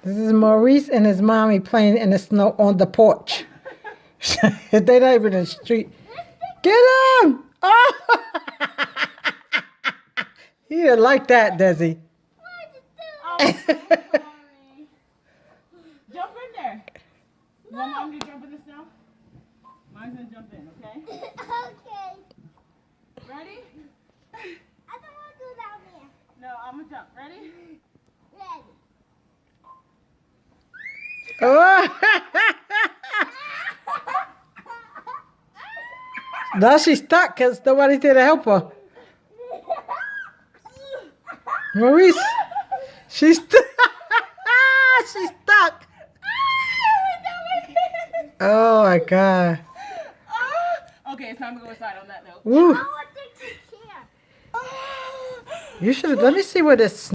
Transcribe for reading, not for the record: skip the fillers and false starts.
This is Maurice and his mommy playing in the snow on the porch. They're not even in the street. Get him! Oh! He didn't like that, does he? Oh, I'm so sorry. Jump in there. You want mom to jump in the snow? Mom's gonna jump in, okay? Okay. Ready? I don't want to do down there. No, I'm gonna jump. Ready? Ready. Oh. Now she's stuck because nobody's there to help her. Maurice, she's stuck. She's stuck. Oh my God. Okay, it's time to go inside on that note. Woo. I want to take care. You should have. Let me see where this.